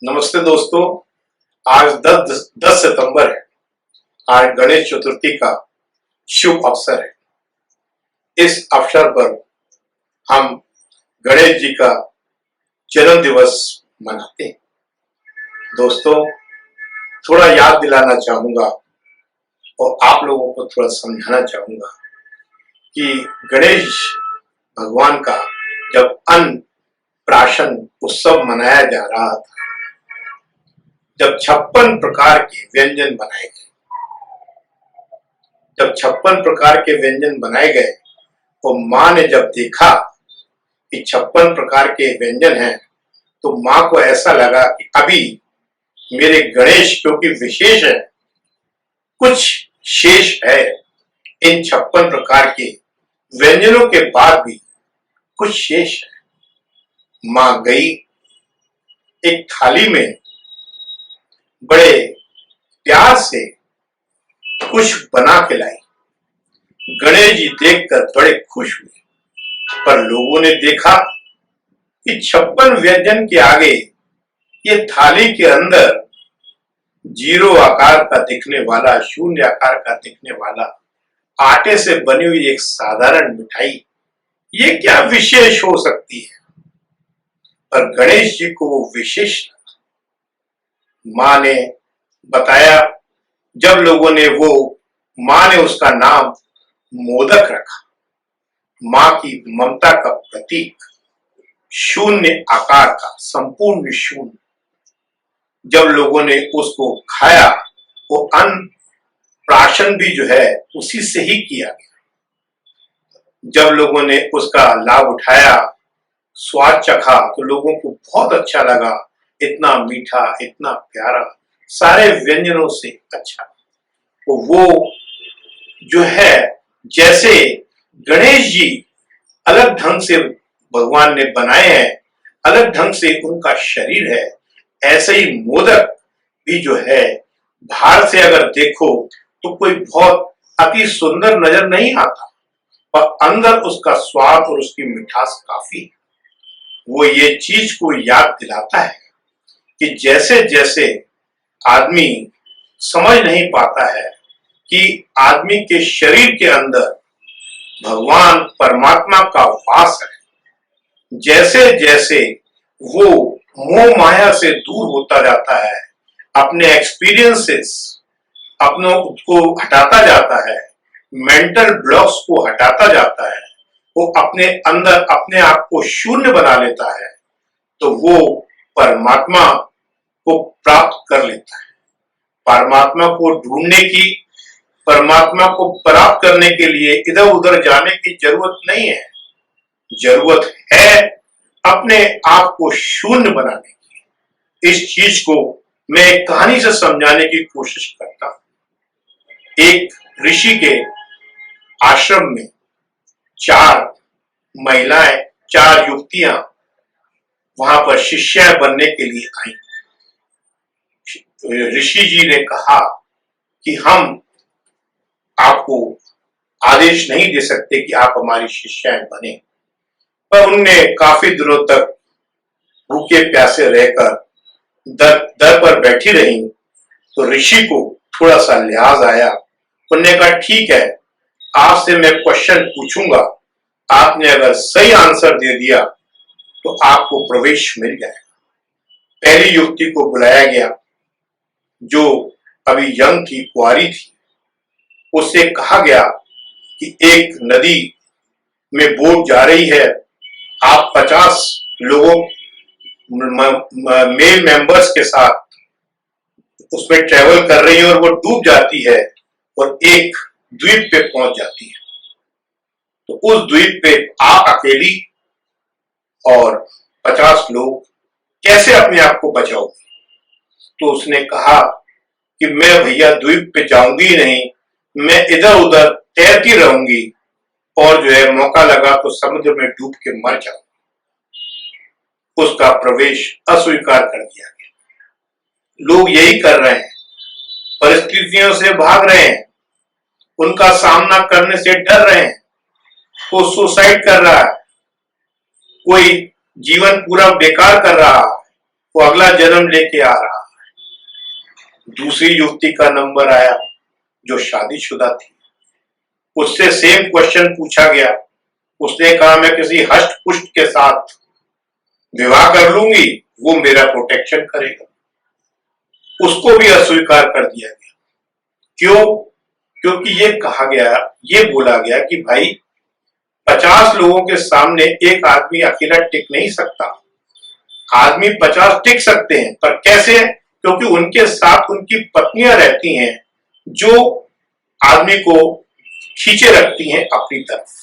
नमस्ते दोस्तों। आज 10 सितंबर है। आज गणेश चतुर्थी का शुभ अवसर है। इस अवसर पर हम गणेश जी का जन्म दिवस मनाते हैं। दोस्तों, थोड़ा याद दिलाना चाहूंगा और आप लोगों को थोड़ा समझाना चाहूंगा कि गणेश भगवान का जब अन्नप्राशन उत्सव मनाया जा रहा था, जब 56 प्रकार के व्यंजन बनाए गए, तो माँ ने जब देखा कि 56 प्रकार के व्यंजन हैं, तो माँ को ऐसा लगा कि अभी मेरे गणेश क्योंकि विशेष है, कुछ शेष है। इन 56 प्रकार के व्यंजनों के बाद भी कुछ शेष है। माँ गई, एक थाली में बड़े प्यार से कुछ बना के लाई। गणेश जी देखकर बड़े खुश हुए, पर लोगों ने देखा कि 56 व्यंजन के आगे ये थाली के अंदर जीरो आकार का दिखने वाला, शून्य आकार का दिखने वाला आटे से बनी हुई एक साधारण मिठाई, ये क्या विशेष हो सकती है। पर गणेश जी को वो विशेष लगा। माँ ने बताया, जब लोगों ने माँ ने उसका नाम मोदक रखा। माँ की ममता का प्रतीक, शून्य आकार का, संपूर्ण शून्य। जब लोगों ने उसको खाया, वो अन्न प्राशन भी जो है उसी से ही किया गया। जब लोगों ने उसका लाभ उठाया, स्वाद चखा, तो लोगों को बहुत अच्छा लगा। इतना मीठा, इतना प्यारा, सारे व्यंजनों से अच्छा। तो वो जो है, जैसे गणेश जी अलग ढंग से भगवान ने बनाए हैं, अलग ढंग से उनका शरीर है, ऐसे ही मोदक भी जो है, बाहर से अगर देखो तो कोई बहुत अति सुंदर नजर नहीं आता, पर अंदर उसका स्वाद और उसकी मिठास काफी है। वो ये चीज को याद दिलाता है कि जैसे जैसे आदमी समझ नहीं पाता है कि आदमी के शरीर के अंदर भगवान परमात्मा का वास है, जैसे जैसे वो मोह माया से दूर होता जाता है, अपने एक्सपीरियंसेस अपनों को हटाता जाता है, मेंटल ब्लॉक्स को हटाता जाता है, वो अपने अंदर अपने आप को शून्य बना लेता है, तो वो परमात्मा को प्राप्त कर लेता है। परमात्मा को ढूंढने की, परमात्मा को प्राप्त करने के लिए इधर उधर जाने की जरूरत नहीं है। जरूरत है अपने आप को शून्य बनाने की। इस चीज को मैं एक कहानी से समझाने की कोशिश करता हूं। एक ऋषि के आश्रम में 4 महिलाएं, 4 युवतियां वहां पर शिष्या बनने के लिए आई। ऋषि जी ने कहा कि हम आपको आदेश नहीं दे सकते कि आप हमारी शिष्याएं बने, पर उनने काफी दिनों तक भूखे प्यासे रहकर दर पर बैठी रही। तो ऋषि को थोड़ा सा लिहाज आया। उन्होंने कहा, ठीक है, आपसे मैं क्वेश्चन पूछूंगा, आपने अगर सही आंसर दे दिया तो आपको प्रवेश मिल जाएगा। पहली युवती को बुलाया गया, जो अभी यंग थी, कुंवारी थी। उससे कहा गया कि एक नदी में बोट जा रही है, आप 50 लोगों मेल मेंबर्स के साथ उसमें ट्रेवल कर रही है और वो डूब जाती है और एक द्वीप पे पहुंच जाती है। तो उस द्वीप पे आप अकेली और 50 लोग कैसे अपने आप को बचाओगे? तो उसने कहा कि मैं भैया द्वीप पे जाऊंगी नहीं, मैं इधर उधर तैरती रहूंगी और जो है मौका लगा तो समुद्र में डूब के मर जाऊंगी। उसका प्रवेश अस्वीकार कर दिया गया। लोग यही कर रहे हैं, परिस्थितियों से भाग रहे हैं, उनका सामना करने से डर रहे हैं। कोई सुसाइड कर रहा है, कोई जीवन पूरा बेकार कर रहा है, वो अगला जन्म लेके आ रहा है। दूसरी युवती का नंबर आया जो शादीशुदा थी, उससे सेम क्वेश्चन पूछा गया। उसने कहा मैं किसी हष्ट पुष्ट के साथ विवाह कर लूंगी, वो मेरा प्रोटेक्शन करेगा। उसको भी अस्वीकार कर दिया गया। क्यों? क्योंकि ये कहा गया, ये बोला गया कि भाई 50 लोगों के सामने एक आदमी अकेला टिक नहीं सकता। आदमी 50 टिक सकते हैं, पर कैसे? क्योंकि उनके साथ उनकी पत्नियां रहती हैं जो आदमी को खींचे रखती हैं अपनी तरफ।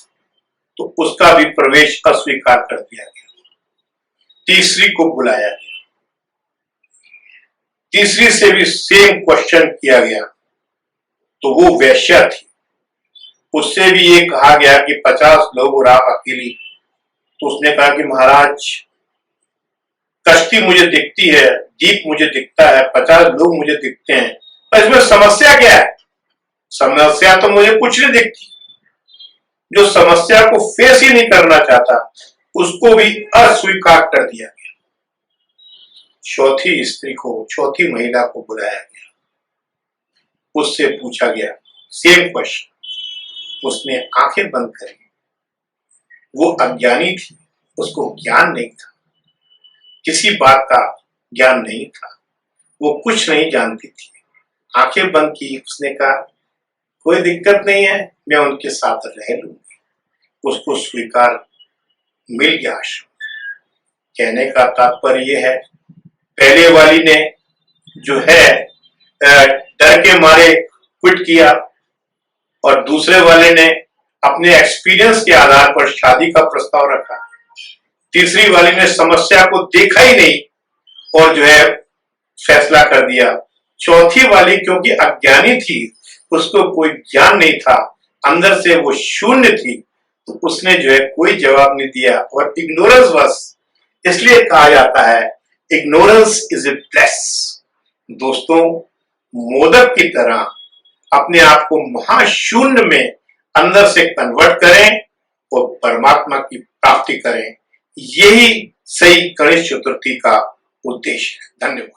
तो उसका भी प्रवेश अस्वीकार कर दिया गया। तीसरी को बुलाया गया, तीसरी से भी सेम क्वेश्चन किया गया, तो वो वैश्या थी। उससे भी ये कहा गया कि 50 लोग और आप अकेली। तो उसने कहा कि महाराज कश्ती मुझे दिखती है, दीप मुझे दिखता है, 50 लोग मुझे दिखते हैं, पर इसमें समस्या क्या है? समस्या तो मुझे कुछ नहीं दिखती। जो समस्या को फेस ही नहीं करना चाहता उसको भी अस्वीकार कर दिया गया। चौथी स्त्री को, चौथी महिला को बुलाया गया, उससे पूछा गया सेम क्वेश्चन। उसने आंखें बंद करी। वो अज्ञानी थी, उसको ज्ञान नहीं था, किसी बात का ज्ञान नहीं था, वो कुछ नहीं जानती थी। आंखें बंद की, उसने कहा कोई दिक्कत नहीं है, मैं उनके साथ रह लूंगी। उसको स्वीकार मिल गया आश्रम। कहने का तात्पर्य यह है, पहले वाली ने जो है डर के मारे क्विट किया, और दूसरे वाले ने अपने एक्सपीरियंस के आधार पर शादी का प्रस्ताव रखा। तीसरी वाली ने समस्या को देखा ही नहीं और जो है फैसला कर दिया। चौथी वाली क्योंकि अज्ञानी थी, उसको कोई ज्ञान नहीं था, अंदर से वो शून्य थी, तो उसने जो है कोई जवाब नहीं दिया। और इग्नोरेंस बस, इसलिए कहा जाता है इग्नोरेंस इज ए ब्लेस। दोस्तों, मोदक की तरह अपने आप को महाशून्य में अंदर से कन्वर्ट करें और परमात्मा की प्राप्ति करें। यही सही गणेश चतुर्थी का उद्देश्य है। धन्यवाद।